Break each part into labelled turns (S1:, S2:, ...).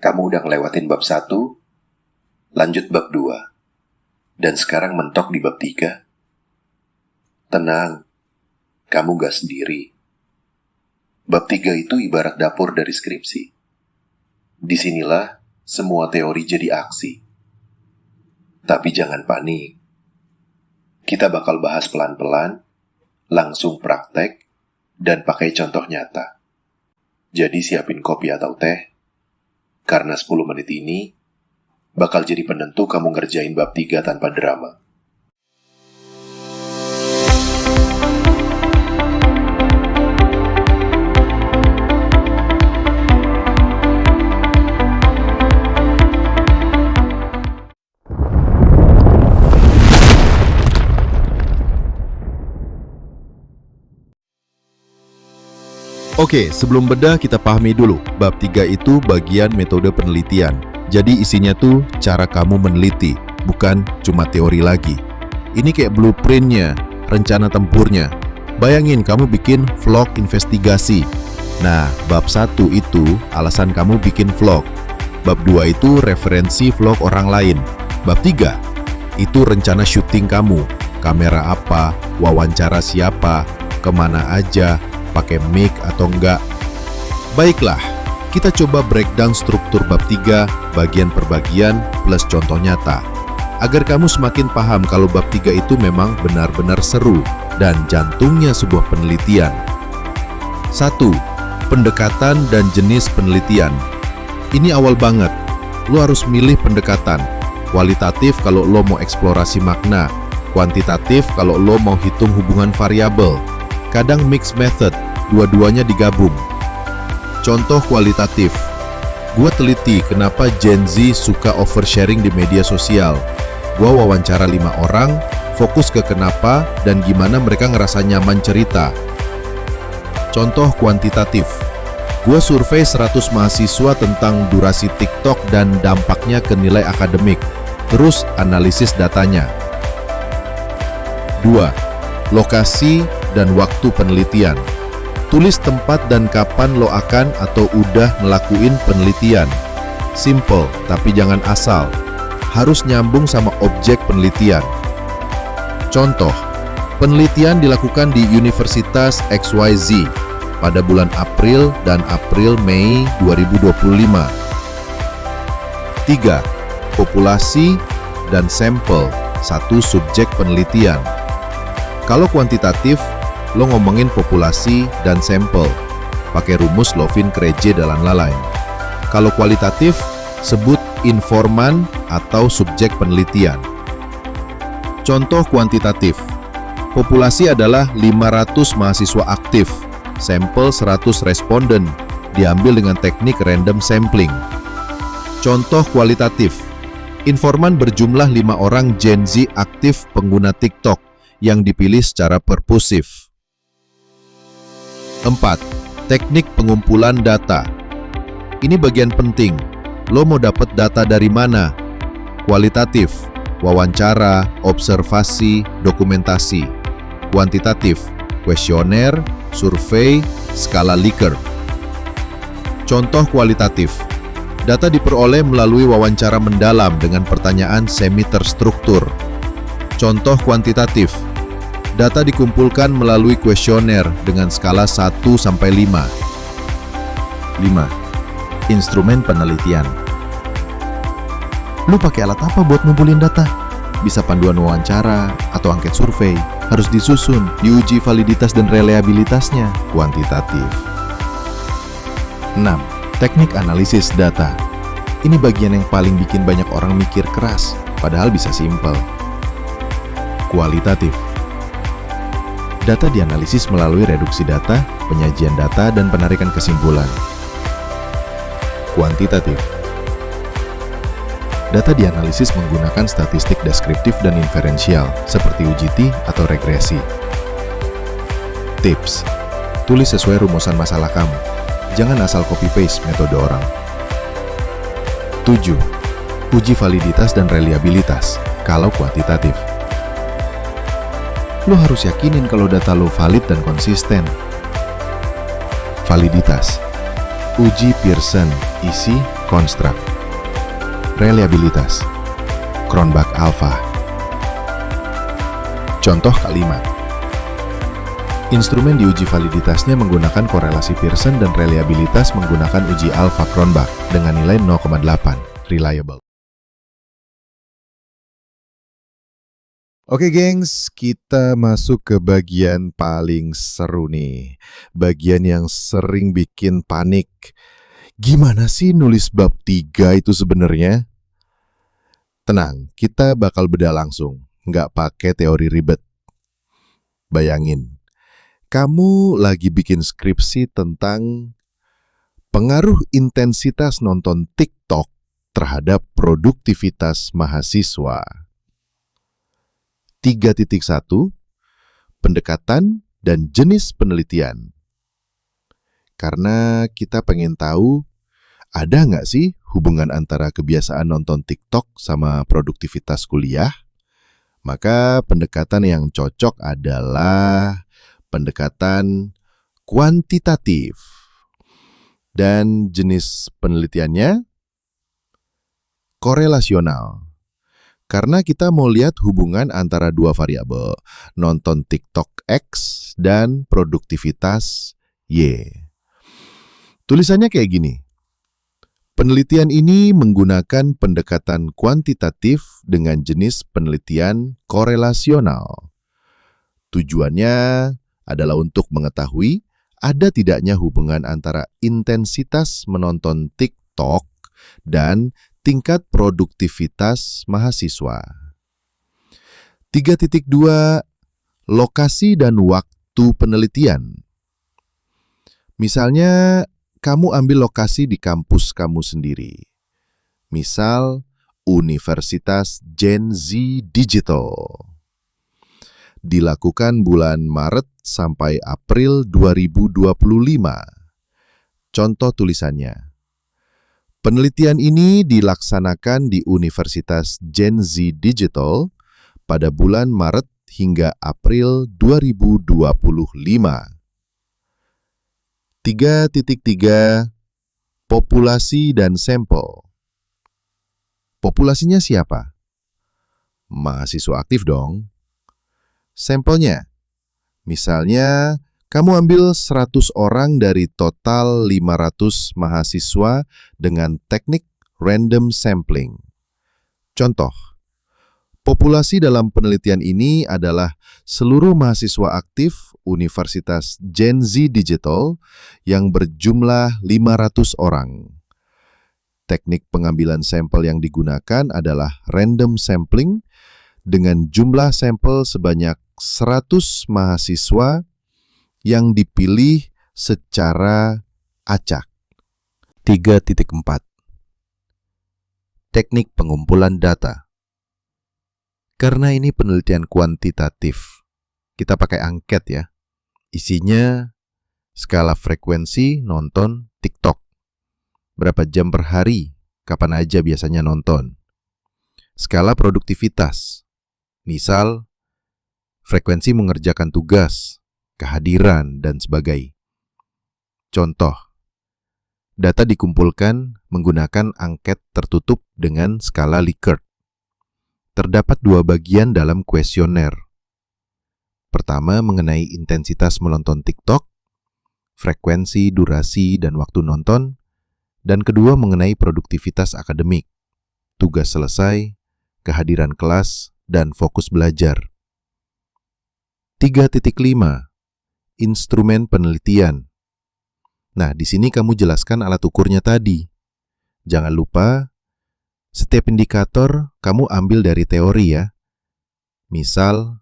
S1: Kamu udah ngelewatin bab 1, lanjut bab 2, dan sekarang mentok di bab 3. Tenang, kamu gak sendiri. Bab 3 itu ibarat dapur dari skripsi. Disinilah semua teori jadi aksi. Tapi jangan panik. Kita bakal bahas pelan-pelan, langsung praktek, dan pakai contoh nyata. Jadi siapin kopi atau teh, karena 10 menit ini bakal jadi penentu kamu ngerjain bab 3 tanpa drama.
S2: Oke, sebelum bedah kita pahami dulu. Bab 3 itu bagian metode penelitian. Jadi isinya tuh cara kamu meneliti, bukan cuma teori lagi. Ini kayak blueprintnya, rencana tempurnya. Bayangin kamu bikin vlog investigasi. Nah, bab 1 itu alasan kamu bikin vlog. Bab 2 itu referensi vlog orang lain. Bab 3 itu rencana syuting kamu. Kamera apa, wawancara siapa, kemana aja, pakai mic atau enggak. Baiklah, kita coba breakdown struktur bab 3 bagian per bagian plus contoh nyata, agar kamu semakin paham kalau bab 3 itu memang benar-benar seru dan jantungnya sebuah penelitian. 1. Pendekatan dan jenis penelitian. Ini awal banget. Lo harus milih pendekatan. Kualitatif kalau lo mau eksplorasi makna, kuantitatif kalau lo mau hitung hubungan variabel. Kadang mixed method, dua-duanya digabung. Contoh kualitatif. Gua teliti kenapa Gen Z suka oversharing di media sosial. Gua wawancara 5 orang, fokus ke kenapa dan gimana mereka ngerasa nyaman cerita. Contoh kuantitatif. Gua survei 100 mahasiswa tentang durasi TikTok dan dampaknya ke nilai akademik. Terus analisis datanya. 2. Lokasi dan waktu penelitian. Tulis tempat dan kapan lo akan atau udah ngelakuin penelitian. Simple, tapi jangan asal. Harus nyambung sama objek penelitian. Contoh, penelitian dilakukan di Universitas XYZ pada bulan April dan April-Mei 2025. 3. Populasi dan sampel, satu subjek penelitian. Kalau kuantitatif, lo ngomongin populasi dan sampel, pakai rumus Lovin-Krejci dan lain-lain. Kalau kualitatif, sebut informan atau subjek penelitian. Contoh kuantitatif, populasi adalah 500 mahasiswa aktif, sampel 100 responden, diambil dengan teknik random sampling. Contoh kualitatif, informan berjumlah 5 orang Gen Z aktif pengguna TikTok yang dipilih secara perpusif. 4. Teknik pengumpulan data. Ini bagian penting. Lo mau dapat data dari mana? Kualitatif, wawancara, observasi, dokumentasi. Kuantitatif, kuesioner, survei, skala Likert. Contoh kualitatif. Data diperoleh melalui wawancara mendalam dengan pertanyaan semi terstruktur. Contoh kuantitatif. Data dikumpulkan melalui kuesioner dengan skala 1-5. 5. Instrumen penelitian. Lu pakai alat apa buat ngumpulin data? Bisa panduan wawancara atau angket survei. Harus disusun, diuji validitas dan reliabilitasnya. Kuantitatif. 6. Teknik analisis data. Ini bagian yang paling bikin banyak orang mikir keras, padahal bisa simpel. Kualitatif. Data dianalisis melalui reduksi data, penyajian data, dan penarikan kesimpulan. Kuantitatif. Data dianalisis menggunakan statistik deskriptif dan inferensial, seperti UGT atau regresi. Tips. Tulis sesuai rumusan masalah kamu. Jangan asal copy-paste metode orang. 7. Uji validitas dan reliabilitas, kalau kuantitatif. Lo harus yakinin kalau data lo valid dan konsisten. Validitas. Uji Pearson, isi, Construct. Reliabilitas Cronbach Alpha. Contoh kalimat. Instrumen diuji validitasnya menggunakan korelasi Pearson dan reliabilitas menggunakan uji alpha Cronbach dengan nilai 0,8, reliable. Oke gengs, kita masuk ke bagian paling seru nih. Bagian yang sering bikin panik. Gimana sih nulis bab 3 itu sebenarnya? Tenang, kita bakal bedah langsung, nggak pakai teori ribet. Bayangin, kamu lagi bikin skripsi tentang pengaruh intensitas nonton TikTok terhadap produktivitas mahasiswa. 3.1 Pendekatan dan jenis penelitian. Karena kita pengen tahu, ada nggak sih hubungan antara kebiasaan nonton TikTok sama produktivitas kuliah? Maka pendekatan yang cocok adalah pendekatan kuantitatif. Dan jenis penelitiannya korelasional. Karena kita mau lihat hubungan antara dua variabel, nonton TikTok X dan produktivitas Y. Tulisannya kayak gini. Penelitian ini menggunakan pendekatan kuantitatif dengan jenis penelitian korelasional. Tujuannya adalah untuk mengetahui ada tidaknya hubungan antara intensitas menonton TikTok dan tingkat produktivitas mahasiswa. 3.2 Lokasi dan waktu penelitian. Misalnya, kamu ambil lokasi di kampus kamu sendiri. Misal, Universitas Gen Z Digital. Dilakukan bulan Maret sampai April 2025. Contoh tulisannya. Penelitian ini dilaksanakan di Universitas Gen Z Digital pada bulan Maret hingga April 2025. 3.3 Populasi dan sampel. Populasinya siapa? Mahasiswa aktif dong. Sampelnya, misalnya kamu ambil 100 orang dari total 500 mahasiswa dengan teknik random sampling. Contoh, populasi dalam penelitian ini adalah seluruh mahasiswa aktif Universitas Gen Z Digital yang berjumlah 500 orang. Teknik pengambilan sampel yang digunakan adalah random sampling dengan jumlah sampel sebanyak 100 mahasiswa yang dipilih secara acak. 3.4 Teknik pengumpulan data. Karena ini penelitian kuantitatif, kita pakai angket ya. Isinya skala frekuensi nonton TikTok. Berapa jam per hari, kapan aja biasanya nonton. Skala produktivitas. Misal, frekuensi mengerjakan tugas, kehadiran, dan sebagainya. Contoh, data dikumpulkan menggunakan angket tertutup dengan skala Likert. Terdapat 2 bagian dalam kuesioner. Pertama mengenai intensitas menonton TikTok, frekuensi, durasi, dan waktu nonton, dan kedua mengenai produktivitas akademik, tugas selesai, kehadiran kelas, dan fokus belajar. 3.5 Instrumen penelitian. Nah, di sini kamu jelaskan alat ukurnya tadi. Jangan lupa, setiap indikator kamu ambil dari teori ya. Misal,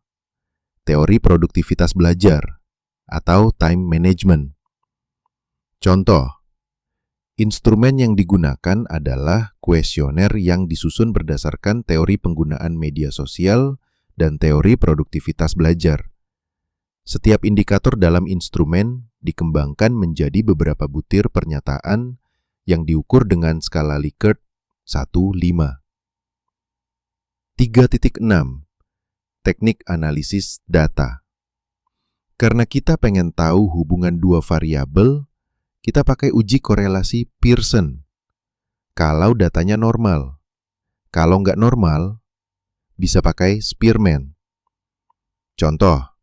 S2: teori produktivitas belajar atau time management. Contoh, instrumen yang digunakan adalah kuesioner yang disusun berdasarkan teori penggunaan media sosial dan teori produktivitas belajar. Setiap indikator dalam instrumen dikembangkan menjadi beberapa butir pernyataan yang diukur dengan skala Likert 1-5. 3.6 Teknik analisis data. Karena kita pengen tahu hubungan 2 variabel, kita pakai uji korelasi Pearson. kalau datanya normal. Kalau nggak normal, bisa pakai Spearman. Contoh,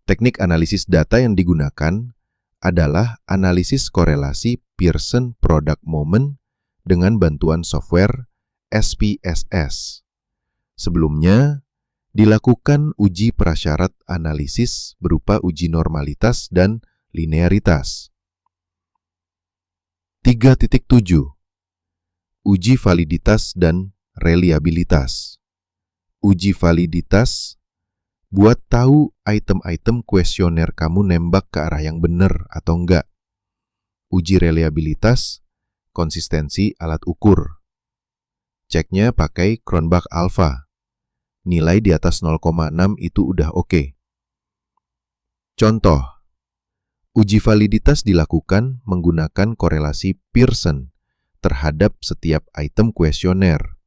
S2: teknik analisis data yang digunakan adalah analisis korelasi Pearson Product Moment dengan bantuan software SPSS. Sebelumnya, dilakukan uji prasyarat analisis berupa uji normalitas dan linearitas. 3.7. Uji validitas dan reliabilitas. Uji validitas buat tahu item-item kuesioner kamu nembak ke arah yang benar atau enggak. Uji reliabilitas, konsistensi alat ukur. Ceknya pakai Cronbach Alpha. Nilai di atas 0,6 itu udah oke. Contoh, uji validitas dilakukan menggunakan korelasi Pearson terhadap setiap item kuesioner.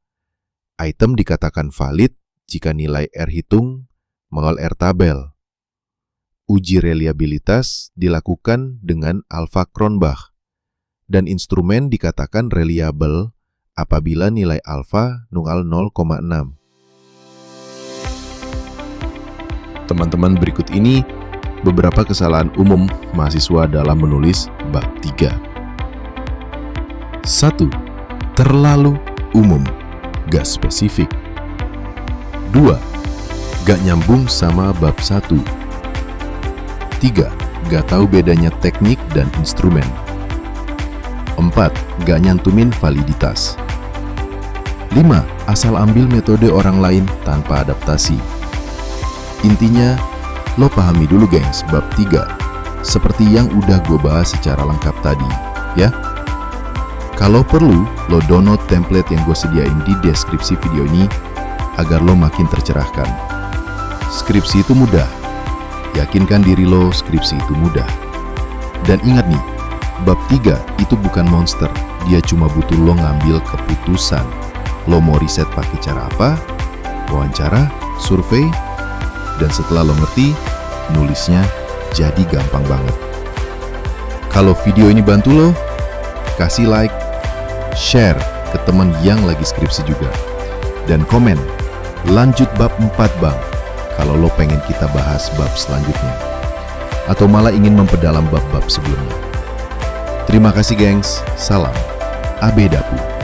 S2: Item dikatakan valid jika nilai R hitung mengol R tabel. Uji reliabilitas dilakukan dengan alfa Cronbach, dan instrumen dikatakan reliable apabila nilai alfa nunggal 0,6. Teman-teman, berikut ini beberapa kesalahan umum mahasiswa dalam menulis bab 3. 1. Terlalu umum, gak spesifik. 2. Gak nyambung sama bab 1. 3. Gak tahu bedanya teknik dan instrumen. 4. Gak nyantumin validitas. 5. Asal ambil metode orang lain tanpa adaptasi. Intinya, lo pahami dulu gengs bab 3, seperti yang udah gue bahas secara lengkap tadi, ya. Kalau perlu, lo download template yang gue sediain di deskripsi video ini agar lo makin tercerahkan. Skripsi itu mudah. Yakinkan diri lo skripsi itu mudah. Dan ingat nih, bab 3 itu bukan monster. Dia cuma butuh lo ngambil keputusan. Lo mau riset pakai cara apa? Wawancara, survei, dan setelah lo ngerti, nulisnya jadi gampang banget. Kalau video ini bantu lo, kasih like, share ke teman yang lagi skripsi juga. Dan komen, lanjut bab 4 bang, kalau lo pengen kita bahas bab selanjutnya. Atau malah ingin memperdalam bab-bab sebelumnya. Terima kasih gengs, salam Abedapu.